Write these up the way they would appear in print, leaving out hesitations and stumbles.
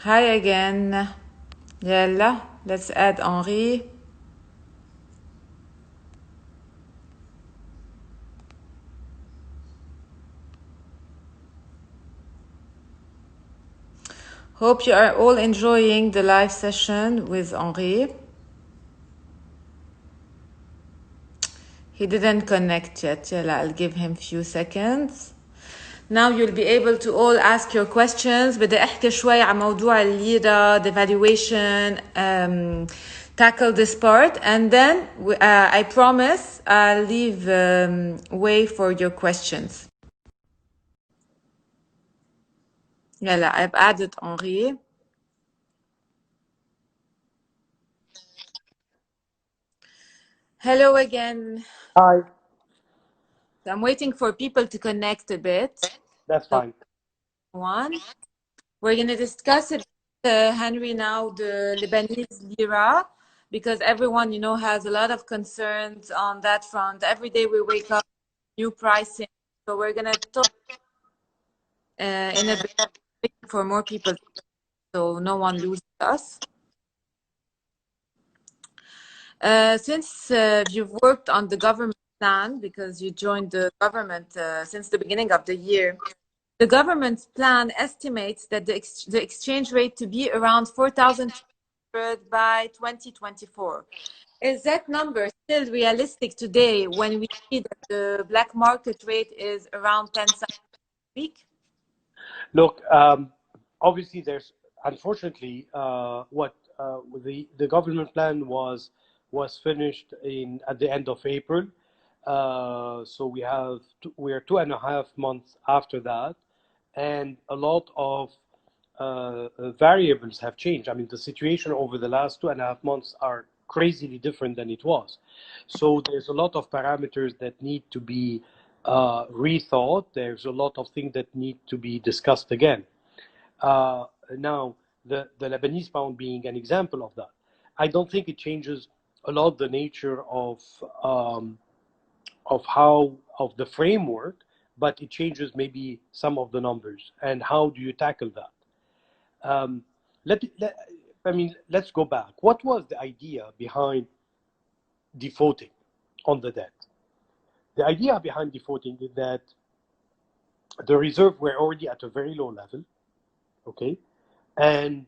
Hi again. Yalla, let's add Henri. Hope you are all enjoying the live session with Henri. He didn't connect yet. Yalla, I'll give him a few seconds. Now you'll be able to all ask your questions. بدي أحكي شوي عن موضوع الليرة, the valuation, tackle this part, and then I promise I'll leave way for your questions. Yalla, I've added Henri. Hello again. Hi, I'm waiting for people to connect a bit. that's So, fine. one, we're going to discuss it, Henry, now the Lebanese lira, because everyone, has a lot of concerns on that front. Every day we wake up, new pricing. So we're going to talk in a bit for more people, so no one loses us. Since you've worked on the government plan, because you joined the government since the beginning of the year, the government's plan estimates that the exchange rate to be around 4,200 by 2024. Is that number still realistic today when we see that the black market rate is around 10,000 a week? Look, obviously, there's unfortunately what the government plan was finished at the end of April. So we are 2.5 months after that, and a lot of variables have changed. I mean, the situation over the last 2.5 months are crazily different than it was. So there's a lot of parameters that need to be rethought. There's a lot of things that need to be discussed again. Now, the Lebanese pound being an example of that, I don't think it changes a lot the nature of the framework, but it changes maybe some of the numbers. And how do you tackle that? Let's go back. What was the idea behind defaulting on the debt? The idea behind defaulting is that the reserve were already at a very low level, okay? And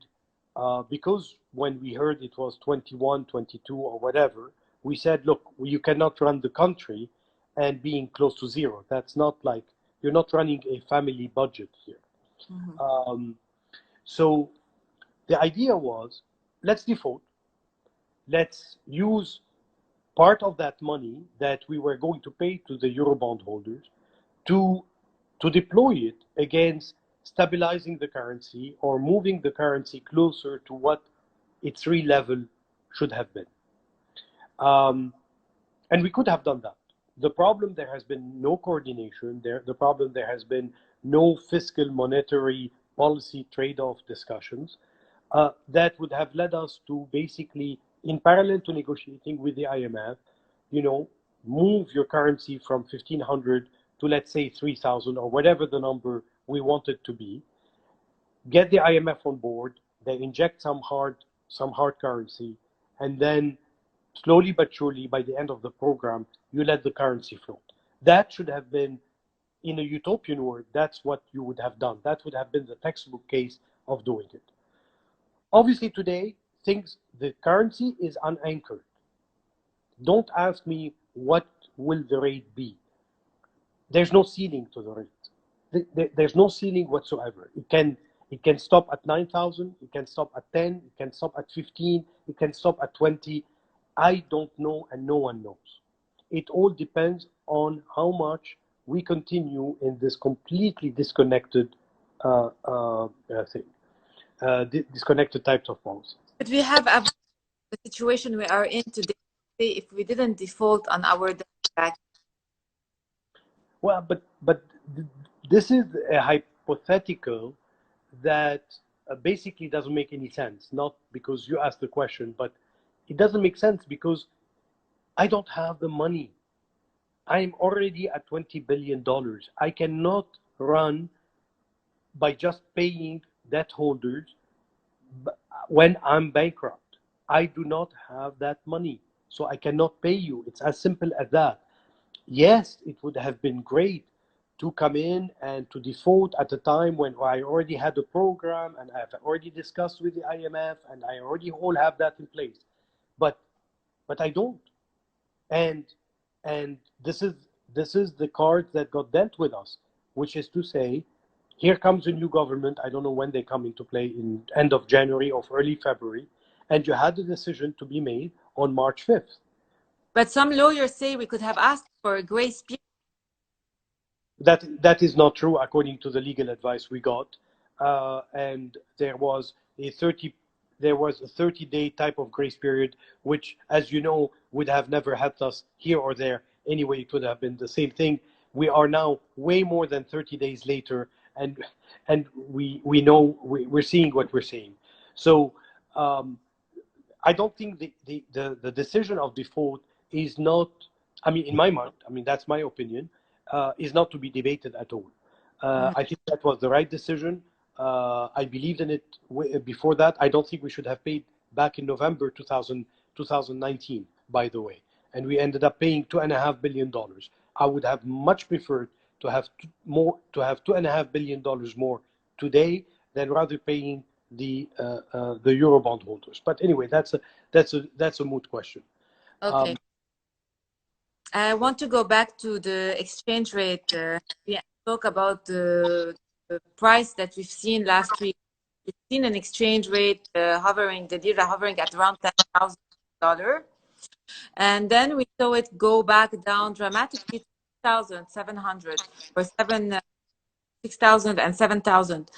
because when we heard it was 21, 22 or whatever, we said, look, you cannot run the country and being close to zero. That's not like, you're not running a family budget here. So the idea was, let's default. Let's use part of that money that we were going to pay to the Eurobond holders to deploy it against stabilizing the currency or moving the currency closer to what its real level should have been. And we could have done that. The problem, there has been no coordination. The problem, there has been no fiscal monetary policy trade-off discussions that would have led us to basically, in parallel to negotiating with the IMF, move your currency from 1,500 to, let's say, 3,000 or whatever the number we want it to be. Get the IMF on board. They inject some hard currency, and then slowly but surely, by the end of the program, you let the currency float. That should have been, in a utopian world, that's what you would have done. That would have been the textbook case of doing it. Obviously, today, the currency is unanchored. Don't ask me what will the rate be. There's no ceiling to the rate. There's no ceiling whatsoever. It can stop at 9,000. It can stop at 10. It can stop at 15. It can stop at 20. I don't know, and no one knows. It all depends on how much we continue in this completely disconnected disconnected types of policies. But we have the situation we are in today. If we didn't default on our debt back. Well, but this is a hypothetical that basically doesn't make any sense. Not because you asked the question, but it doesn't make sense because I don't have the money. I'm already at $20 billion. I cannot run by just paying debt holders when I'm bankrupt, I do not have that money, so I cannot pay you. It's as simple as that. Yes, it would have been great to come in and to default at a time when I already had a program and I've already discussed with the IMF and I already all have that in place. But I don't. And this is the card that got dealt with us, which is to say, here comes a new government. I don't know when they come into play, in end of January or early February, and you had a decision to be made on March 5th. But some lawyers say we could have asked for a grace period. That is not true according to the legal advice we got, and there was a 30-day type of grace period, which, as you know, would have never helped us here or there. Anyway, it would have been the same thing. We are now way more than 30 days later, and we know we're seeing what we're seeing. So I don't think the decision of default is not, I mean, in my mind, I mean, that's my opinion, is not to be debated at all. I think that was the right decision. I believed in it before that. I don't think we should have paid back in November 2019, by the way. And we ended up paying $2.5 billion. I would have much preferred to have $2.5 billion more today than rather paying the Eurobond holders. But anyway, that's a moot question. Okay. I want to go back to the exchange rate. We talk about the price that we've seen last week. We've seen an exchange rate hovering, the lira hovering at around $10,000. And then we saw it go back down dramatically to 6,700 or 6,000 and 7,000.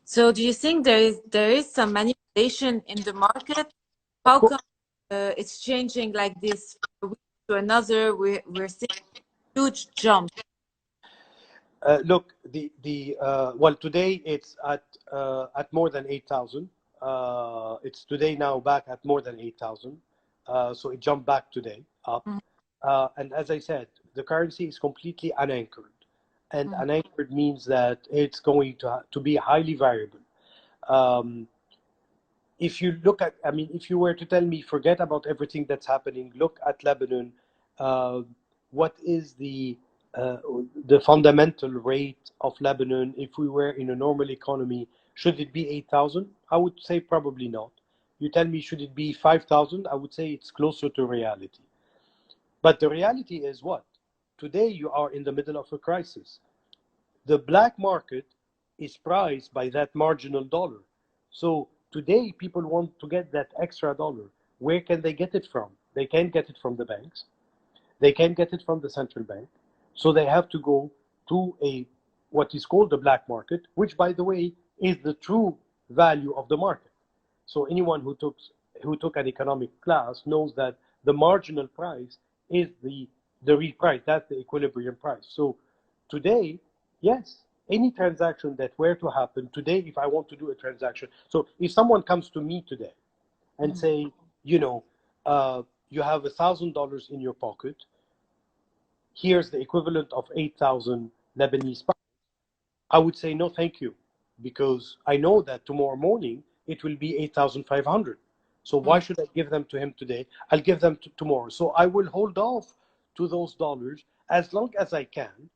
So do you think there is some manipulation in the market? How come it's changing like this from a week to another? We're seeing a huge jump. Look, well, today it's at more than 8,000. It's today now back at more than 8,000. So it jumped back today up. And as I said, the currency is completely unanchored. And unanchored means that it's going to be highly variable. If you look at, I mean, if you were to tell me, forget about everything that's happening, look at Lebanon, what is the fundamental rate of Lebanon if we were in a normal economy? Should it be 8,000? I would say probably not. You tell me, should it be 5,000? I would say it's closer to reality. But the reality is what? Today you are in the middle of a crisis. The black market is priced by that marginal dollar. So today people want to get that extra dollar. Where can they get it from? They can't get it from the banks. They can't get it from the central bank. So they have to go to what is called the black market, which, by the way, is the true value of the market. So anyone who took an economic class knows that the marginal price is the real price. That's the equilibrium price. So today, yes, any transaction that were to happen today, if I want to do a transaction, so if someone comes to me today and say, you know, you have $1,000 in your pocket, here's the equivalent of 8,000 Lebanese pounds, I would say no, thank you, because I know that tomorrow morning it will be 8,500. So why should I give them to him today? I'll give them tomorrow. So I will hold off to those dollars as long as I can.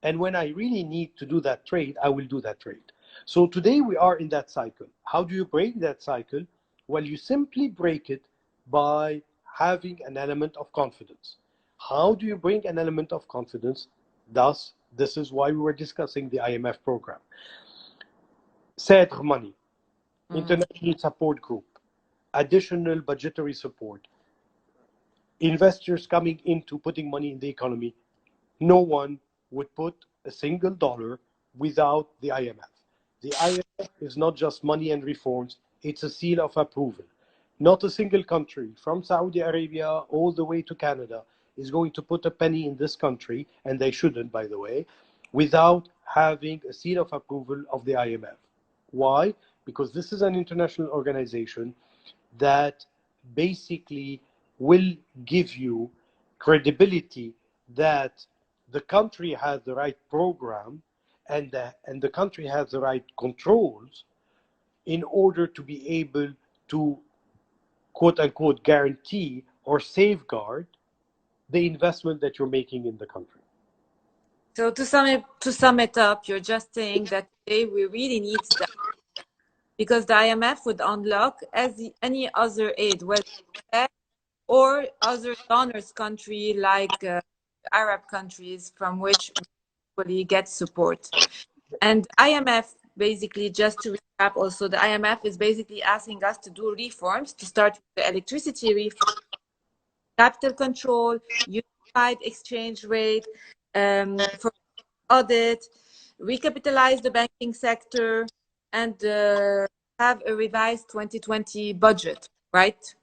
And when I really need to do that trade, I will do that trade. So today we are in that cycle. How do you break that cycle? Well, you simply break it by having an element of confidence. How do you bring an element of confidence? Thus, this is why we were discussing the IMF program. Cedre money, international support group, additional budgetary support, investors coming into putting money in the economy. No one would put a single dollar without the IMF. The IMF is not just money and reforms, it's a seal of approval. Not a single country, from Saudi Arabia all the way to Canada, is going to put a penny in this country, and they shouldn't, by the way, without having a seal of approval of the IMF. Why? Because this is an international organization that basically will give you credibility that the country has the right program and the country has the right controls in order to be able to, quote unquote, guarantee or safeguard the investment that you're making in the country. So to sum it up, you're just saying that today we really need that, because the IMF would unlock as any other aid, whether or other donors country like Arab countries from which we get support. And IMF, basically, just to recap also, the IMF is basically asking us to do reforms, to start with the electricity reform, capital control, unified exchange rate, for audit, recapitalize the banking sector, and have a revised 2020 budget, right?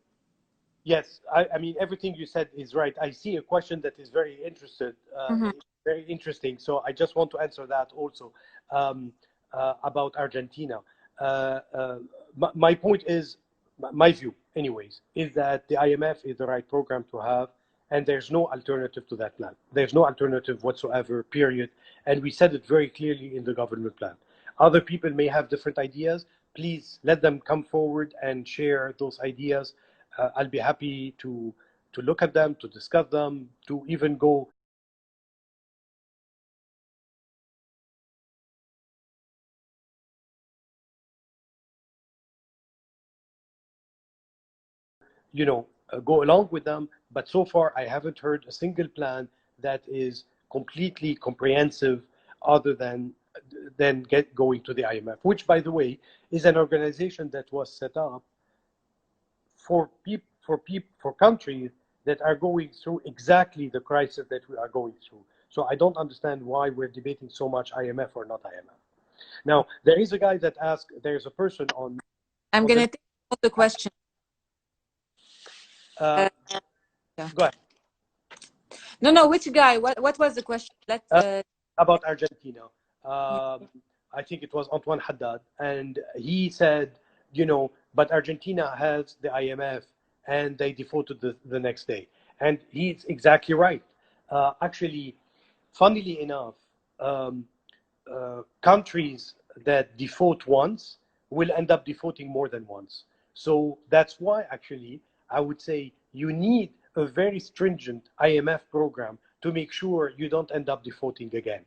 Yes, I mean, everything you said is right. I see a question that is very very interesting. So I just want to answer that also, about Argentina. My point is, my view, anyways, is that the IMF is the right program to have, and there's no alternative to that plan. There's no alternative whatsoever, period. And we said it very clearly in the government plan. Other people may have different ideas. Please let them come forward and share those ideas. I'll be happy to look at them, to discuss them, to even go go along with them. But so far, I haven't heard a single plan that is completely comprehensive, other than going to the IMF, which, by the way, is an organization that was set up for countries that are going through exactly the crisis that we are going through. So I don't understand why we're debating so much IMF or not IMF. Now, there is a guy that asked, there's a person on. I'm going to take all the questions. Yeah. Go ahead. No, which guy? What was the question? About Argentina. I think it was Antoine Haddad, and he said, but Argentina has the IMF, and they defaulted the next day. And he's exactly right. Actually, funnily enough, countries that default once will end up defaulting more than once. So that's why, actually, I would say you need a very stringent IMF program to make sure you don't end up defaulting again.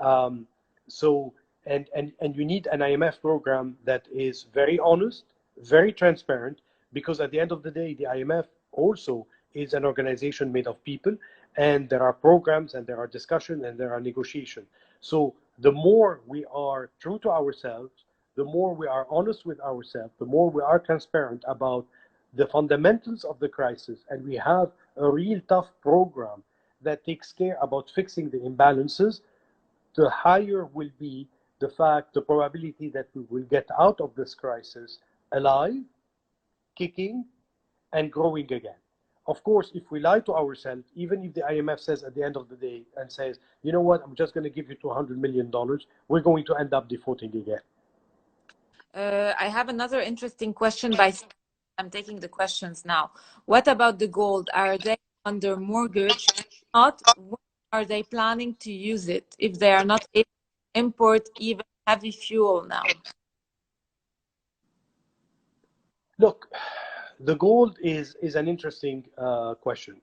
And you need an IMF program that is very honest, very transparent, because at the end of the day, the IMF also is an organization made of people, and there are programs, and there are discussions, and there are negotiations. So the more we are true to ourselves, the more we are honest with ourselves, the more we are transparent about the fundamentals of the crisis, and we have a real tough program that takes care about fixing the imbalances, the higher will be the probability that we will get out of this crisis alive, kicking, and growing again. Of course, if we lie to ourselves, even if the IMF says at the end of the day and says, you know what, I'm just going to give you $200 million, we're going to end up defaulting again. I have another interesting question I'm taking the questions now. What about the gold? Are they under mortgage? Not, when are they planning to use it if they are not able to import even heavy fuel now? Look, the gold is an interesting question.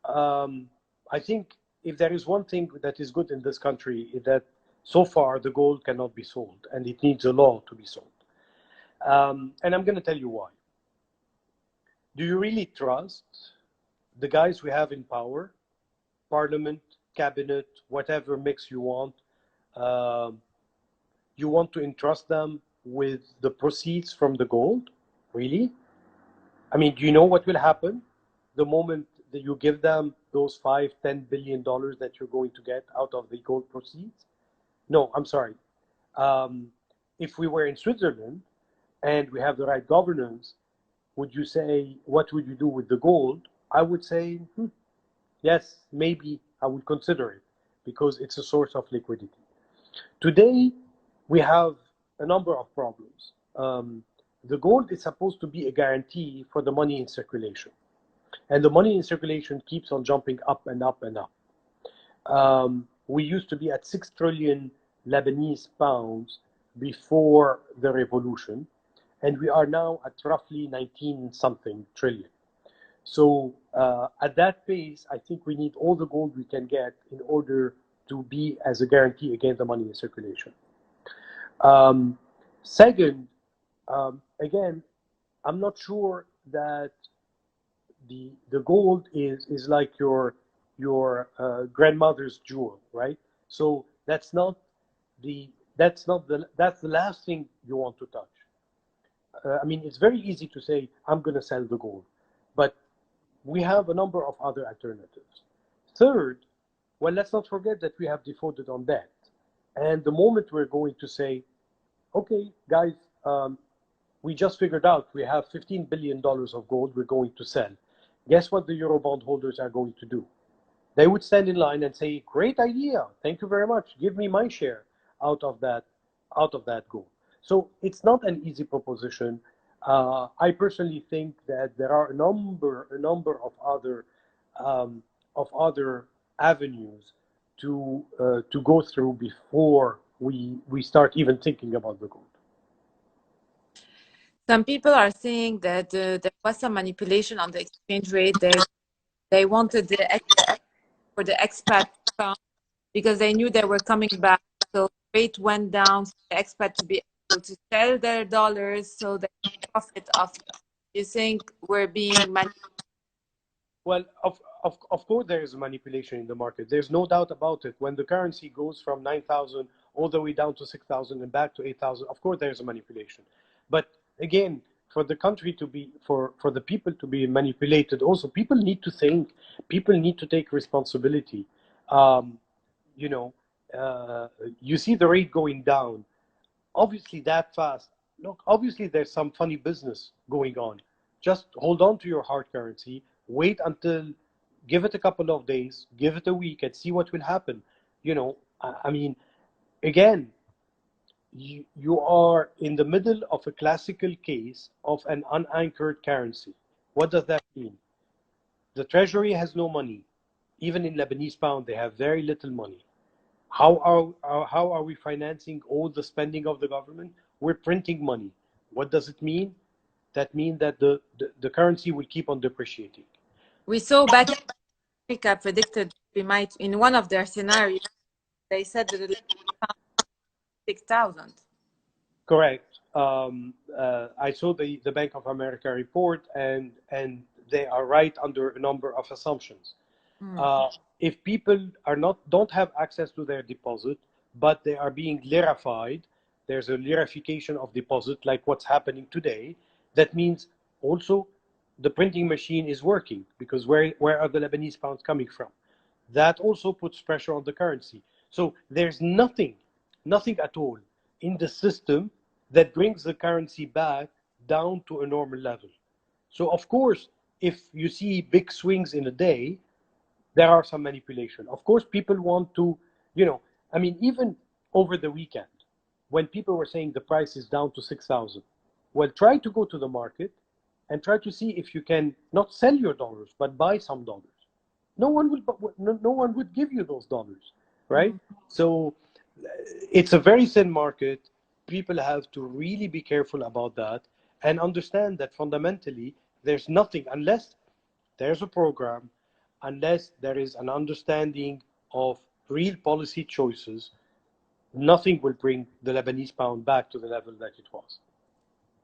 I think if there is one thing that is good in this country, is that so far the gold cannot be sold, and it needs a law to be sold. And I'm going to tell you why. Do you really trust the guys we have in power, parliament, cabinet, whatever mix you want? You want to entrust them with the proceeds from the gold? Really? I mean, do you know what will happen the moment that you give them those $5-10 billion that you're going to get out of the gold proceeds? No, I'm sorry. If we were in Switzerland and we have the right governance, would you say, what would you do with the gold? I would say, yes, maybe I would consider it, because it's a source of liquidity. Today, we have a number of problems. The gold is supposed to be a guarantee for the money in circulation. And the money in circulation keeps on jumping up and up and up. We used to be at 6 trillion Lebanese pounds before the revolution, and we are now at roughly 19 something trillion. So at that pace, I think we need all the gold we can get in order to be as a guarantee against the money in circulation. Second, again, I'm not sure that the gold is like your grandmother's jewel, right? So that's the that's the last thing you want to touch. I mean, it's very easy to say I'm going to sell the gold, but we have a number of other alternatives. Third, well, let's not forget that we have defaulted on debt, and the moment we're going to say, okay, guys, we just figured out we have $15 billion of gold we're going to sell. Guess what the Eurobond holders are going to do? They would stand in line and say, great idea, thank you very much, give me my share out of that gold. So it's not an easy proposition. I personally think that there are a number of other avenues to go through before we start even thinking about the gold. Some people are saying that there was some manipulation on the exchange rate. They wanted for the expat to come because they knew they were coming back. So the rate went down for the expat to be able to sell their dollars so they profit off. You think we're being manipulated? Well, of course there is manipulation in the market. There's no doubt about it. When the currency goes from 9,000 all the way down to 6,000 and back to 8,000, of course there's a manipulation. But again, for the country to be, for the people to be manipulated, also people need to think, people need to take responsibility. You know, you see the rate going down, obviously that fast. Look, obviously there's some funny business going on. Just hold on to your hard currency, wait until, give it a couple of days, give it a week and see what will happen. You know, I mean, again, you are in the middle of a classical case of an unanchored currency. What does that mean? The treasury has no money. Even in Lebanese pound, they have very little money. How are we financing all the spending of the government? We're printing money. What does it mean? That means that the currency will keep on depreciating. We saw back in America predicted we might, in one of their scenarios, they said that the 6,000. Correct. I saw the Bank of America report, and they are right under a number of assumptions. If people don't have access to their deposit, but they are being lirified, there's a lirification of deposit like what's happening today. That means also the printing machine is working, because where are the Lebanese pounds coming from? That also puts pressure on the currency. So there's nothing at all in the system that brings the currency back down to a normal level. So of course, if you see big swings in a day, there are some manipulation. Of course, people want to, I mean, even over the weekend, when people were saying the price is down to 6,000, well, try to go to the market and try to see if you can not sell your dollars, but buy some dollars. No one would give you those dollars, right? So it's a very thin market. People have to really be careful about that and understand that fundamentally there's nothing, unless there's a program, unless there is an understanding of real policy choices, nothing will bring the Lebanese pound back to the level that it was.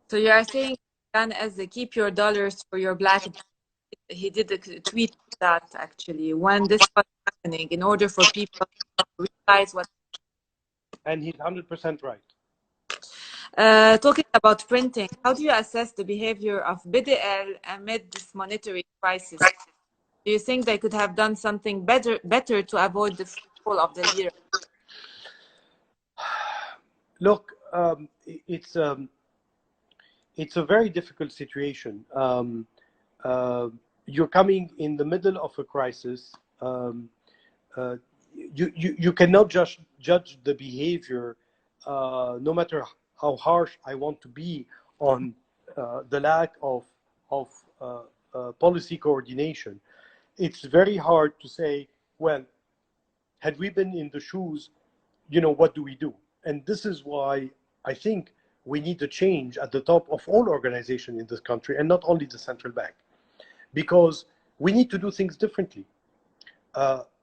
So you are saying, as they keep your dollars for your black. He did a tweet that actually when this was happening, in order for people to realize what. And he's 100% right. Talking about printing, how do you assess the behavior of BDL amid this monetary crisis? Do you think they could have done something better to avoid the fall of the lira? Look, it's a very difficult situation. You're coming in the middle of a crisis. You cannot just judge the behavior, no matter how harsh I want to be on the lack of policy coordination. It's very hard to say, well, had we been in the shoes, what do we do? And this is why I think we need a change at the top of all organizations in this country, and not only the central bank, because we need to do things differently.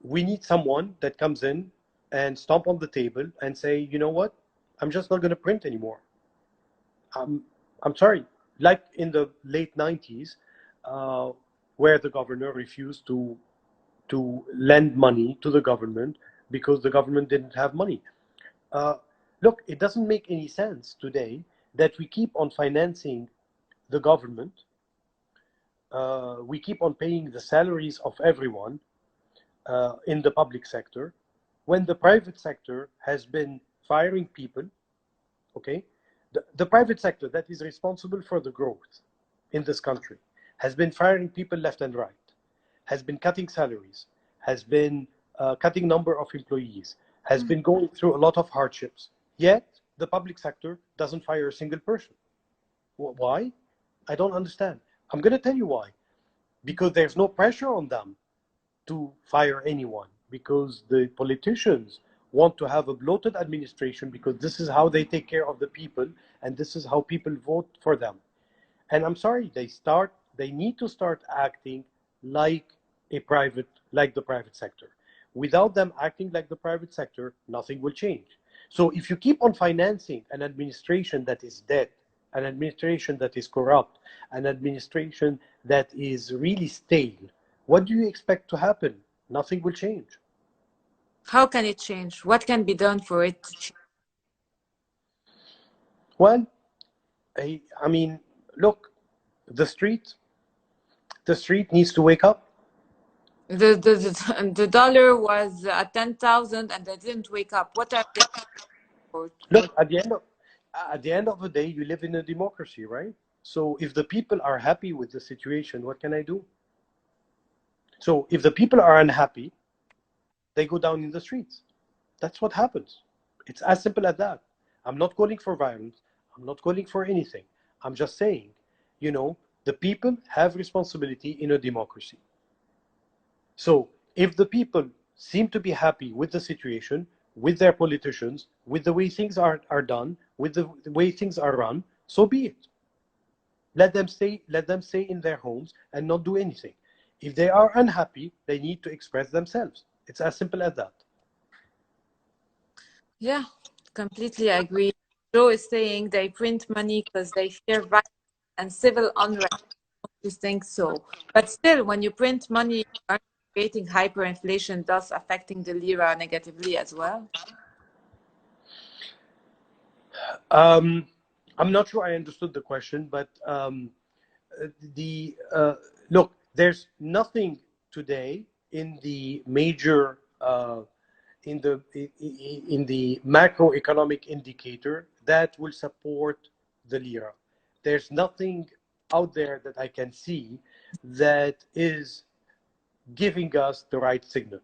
We need someone that comes in and stomp on the table and say, you know what, I'm just not going to print anymore. I'm sorry, like in the late 90s, where the governor refused to lend money to the government because the government didn't have money. Look, it doesn't make any sense today that we keep on financing the government. We keep on paying the salaries of everyone in the public sector when the private sector has been firing people. Okay, the private sector that is responsible for the growth in this country has been firing people left and right, has been cutting salaries, has been cutting number of employees, has been going through a lot of hardships. Yet the public sector doesn't fire a single person. Why? I don't understand. I'm going to tell you why. Because there's no pressure on them to fire anyone, because the politicians want to have a bloated administration, because this is how they take care of the people and this is how people vote for them. And I'm sorry, they need to start acting like the private sector. Without them acting like the private sector, nothing will change. So if you keep on financing an administration that is dead, an administration that is corrupt, an administration that is really stale, what do you expect to happen? Nothing will change. How can it change? What can be done for it to change? Well, I mean, look, the street needs to wake up. The dollar was at 10,000 and they didn't wake up. What are they for? Look, at the end of the day, you live in a democracy, right? So if the people are happy with the situation, what can I do? So if the people are unhappy, they go down in the streets. That's what happens. It's as simple as that. I'm not calling for violence. I'm not calling for anything. I'm just saying, the people have responsibility in a democracy. So if the people seem to be happy with the situation, with their politicians, with the way things are done, with the way things are run, so be it. Let them stay in their homes and not do anything. If they are unhappy, they need to express themselves. It's as simple as that. Yeah, completely agree. Joe is saying they print money because they fear violence and civil unrest. You think so? But still, when you print money, you are creating hyperinflation, thus affecting the lira negatively as well. I'm not sure I understood the question, but look, there's nothing today in the major in the macroeconomic indicator that will support the lira. There's nothing out there that I can see that is giving us the right signal.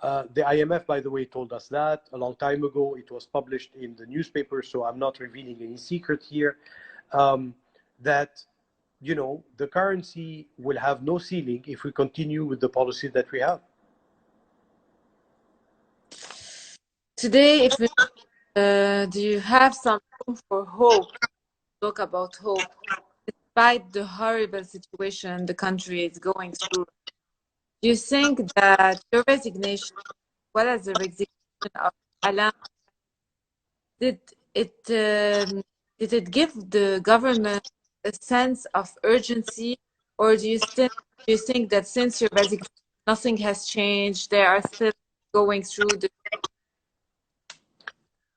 The IMF, by the way, told us that a long time ago. It was published in the newspaper, so I'm not revealing any secret here. That the currency will have no ceiling if we continue with the policy that we have. Today, if we, do you have some room for hope? Talk about hope. Despite the horrible situation the country is going through, do you think that your resignation, as well as the resignation of Alain, did it give the government a sense of urgency, or do you think that since your resignation, nothing has changed? They are still going through the.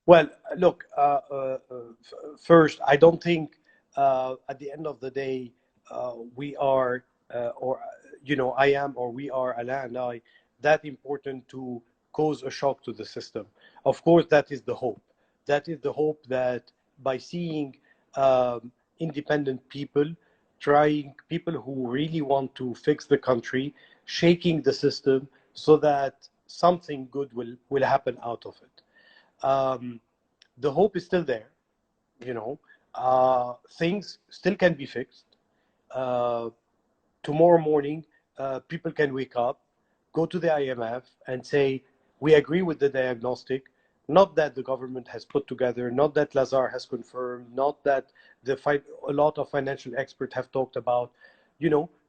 Well, look, first, I don't think at the end of the day we are, or I am, or we are, Alain and I, that important to cause a shock to the system. Of course, that is the hope. That is the hope that by seeing independent people, people who really want to fix the country, shaking the system so that something good will happen out of it. The hope is still there. Things still can be fixed. Tomorrow morning, people can wake up, go to the IMF and say, we agree with the diagnostic. not that the government has put together, not that Lazar has confirmed, not that a lot of financial experts have talked about,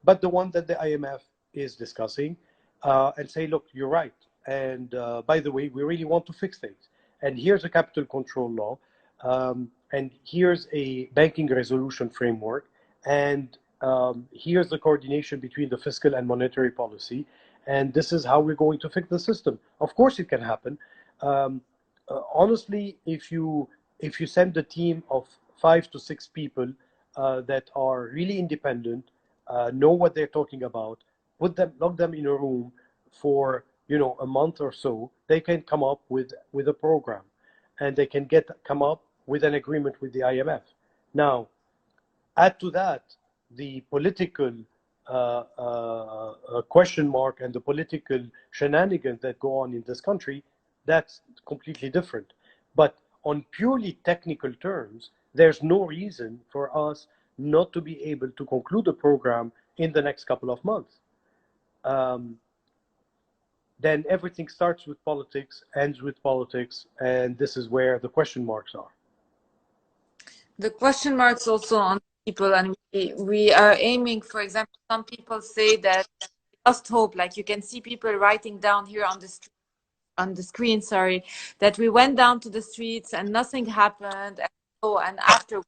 but the one that the IMF is discussing, and say, look, you're right. And by the way, we really want to fix things. And here's a capital control law, and here's a banking resolution framework, and here's the coordination between the fiscal and monetary policy, and this is how we're going to fix the system. Of course, it can happen. Honestly, if you send a team of 5 to 6 people that are really independent, know what they're talking about, lock them in a room for a month or so, they can come up with a program, and they can come up with an agreement with the IMF. Now, add to that the political question mark and the political shenanigans that go on in this country. That's completely different. But on purely technical terms, there's no reason for us not to be able to conclude a program in the next couple of months. Then everything starts with politics, ends with politics, and this is where the question marks are. The question marks also on people, and we are aiming, for example, some people say that lost hope, like you can see people writing down here on the screen, that we went down to the streets and nothing happened, and after,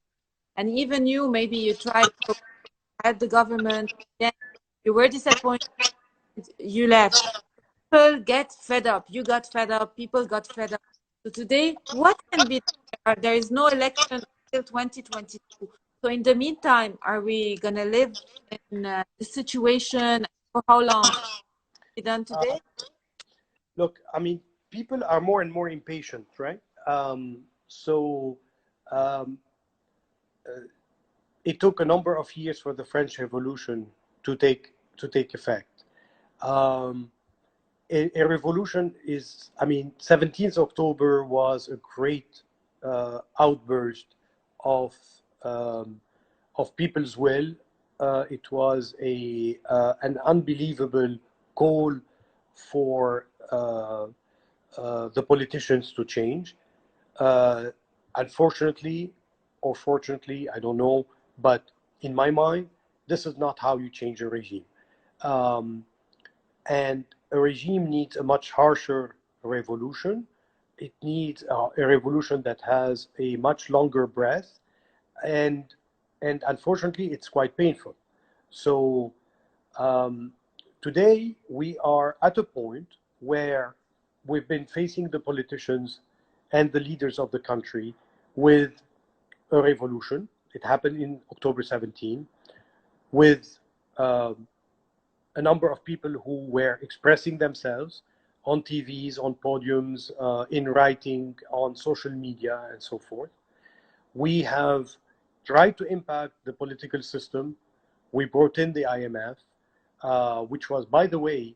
and even you, maybe you tried to help the government, then you were disappointed, you left. People get fed up. You got fed up. People got fed up. So today, what can be done? There is no election until 2022. So in the meantime, are we going to live in this situation? For how long? Be done today? Look, I mean, people are more and more impatient, right? It took a number of years for the French Revolution to take effect. A revolution is, 17th October was a great outburst of people's will. It was an unbelievable call for the politicians to change. Unfortunately, or fortunately, I don't know, but in my mind, this is not how you change a regime. And a regime needs a much harsher revolution. It needs a revolution that has a much longer breath, and unfortunately, it's quite painful. So today we are at a point where we've been facing the politicians and the leaders of the country with a revolution. It happened in October 17, with a number of people who were expressing themselves on TVs, on podiums, in writing, on social media, and so forth. We have tried to impact the political system. We brought in the IMF, which was, by the way,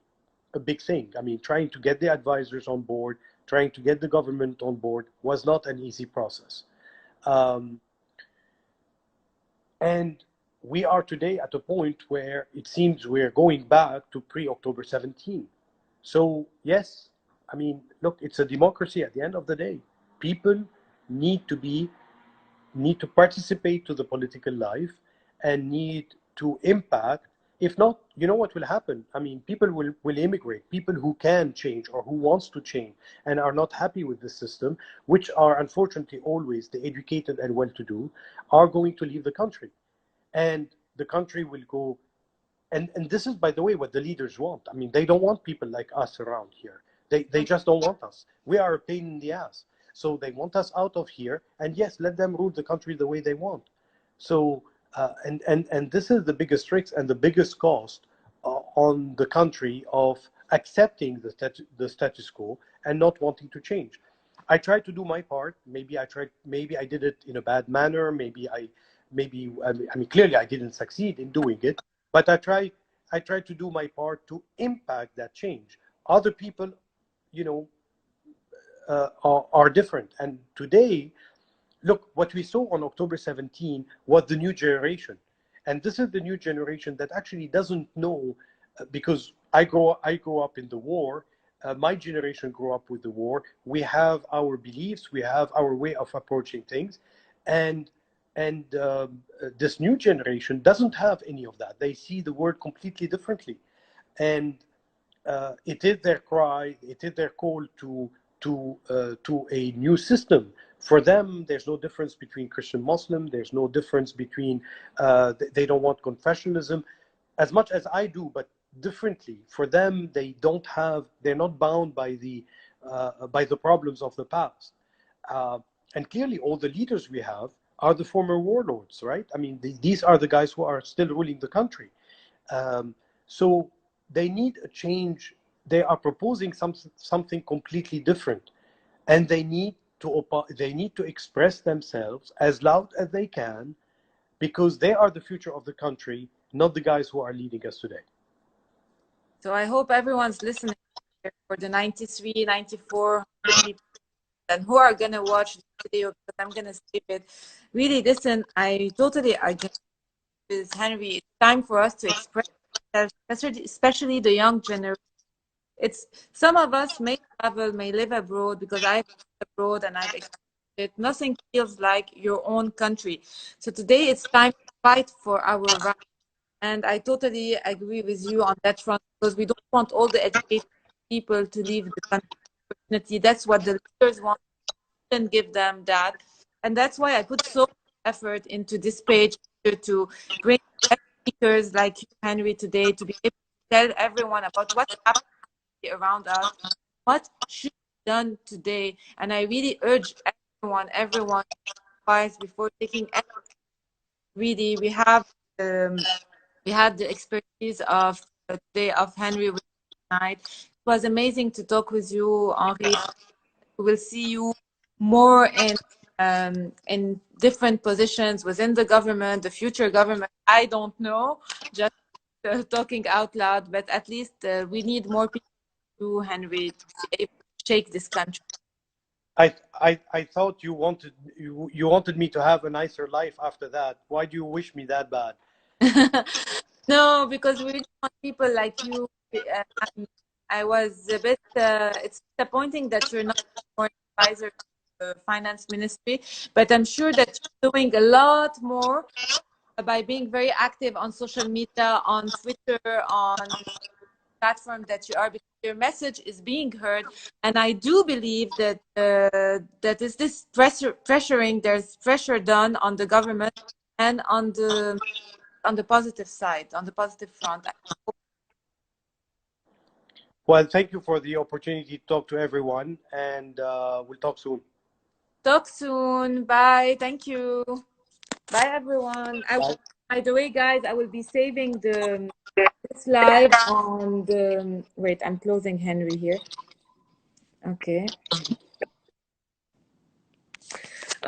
a big thing. I mean, trying to get the advisors on board, trying to get the government on board was not an easy process. And we are today at a point where it seems we're going back to pre-October 17. So yes, I mean, look, it's a democracy at the end of the day. People need to participate to the political life and need to impact. If not, you know what will happen? I mean, people will immigrate. People who can change or who wants to change and are not happy with the system, which are unfortunately always the educated and well-to-do, are going to leave the country. And the country will go, and this is, by the way, what the leaders want. I mean, they don't want people like us around here. They just don't want us. We are a pain in the ass. So they want us out of here, and yes, let them rule the country the way they want. So, and this is the biggest risk and the biggest cost on the country of accepting the status quo and not wanting to change. I tried to do my part. Maybe I did it in a bad manner. Clearly I didn't succeed in doing it, but I tried to do my part to impact that change. Other people, are different. And today, look, what we saw on October 17 was the new generation. And this is the new generation that actually doesn't know, because I grew up in the war. My generation grew up with the war. We have our beliefs, we have our way of approaching things, and this new generation doesn't have any of that. They see the world completely differently, and it is their cry, it is their call to a new system. For them, there's no difference between Christian Muslim. There's no difference between they don't want confessionalism as much as I do, but differently. For them, they're not bound by the problems of the past. And clearly, all the leaders we have are the former warlords, right? I mean, these are the guys who are still ruling the country. So they need a change. They are proposing something completely different, and they need to express themselves as loud as they can, because they are the future of the country, not the guys who are leading us today. So I hope everyone's listening for the 93, 94 people and who are going to watch the video, because I'm going to save it. Really, listen, I totally agree with Henry. It's time for us to express ourselves, especially the young generation. It's some of us may travel, may live abroad, because I've lived abroad and I've experienced it. Nothing feels like your own country. So today it's time to fight for our rights. And I totally agree with you on that front, because we don't want all the educated people to leave the country. Unfortunately, that's what the leaders want. We shouldn't give them that. And that's why I put so much effort into this page to bring speakers like you, Henry, today, to be able to tell everyone about what's happening around us, what should be done today. And I really urge everyone twice before taking action. Really, we had the expertise of today of Henry tonight. It was amazing to talk with you, Henri. We will see you more in different positions within the government, the future government. I don't know, just talking out loud, but at least we need more people to Henry to be able to shake this country. I thought you wanted me to have a nicer life after that. Why do you wish me that bad? No, because we really want people like you. I was a bit. It's disappointing that you're not more advisor to the finance ministry, but I'm sure that you're doing a lot more by being very active on social media, on Twitter, on platform that you are, because your message is being heard. And I do believe that that is this pressuring. There's pressure done on the government and on the positive side, on the positive front. Well, thank you for the opportunity to talk to everyone, and we'll talk soon. Talk soon. Bye. Thank you. Bye, everyone. By the way, guys, I will be saving this live on the. Wait, I'm closing Henry here. Okay.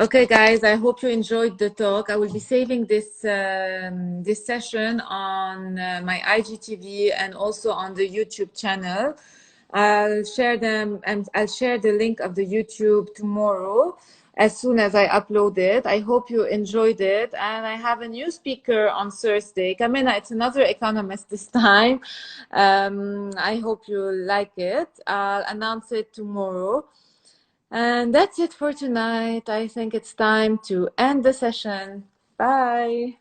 Okay, guys, I hope you enjoyed the talk. I will be saving this this session on my IGTV and also on the YouTube channel. I'll share them, and I'll share the link of the YouTube tomorrow as soon as I upload it. I hope you enjoyed it. And I have a new speaker on Thursday. Kamina, it's another economist this time. I hope you like it. I'll announce it tomorrow. And that's it for tonight. I think it's time to end the session. Bye.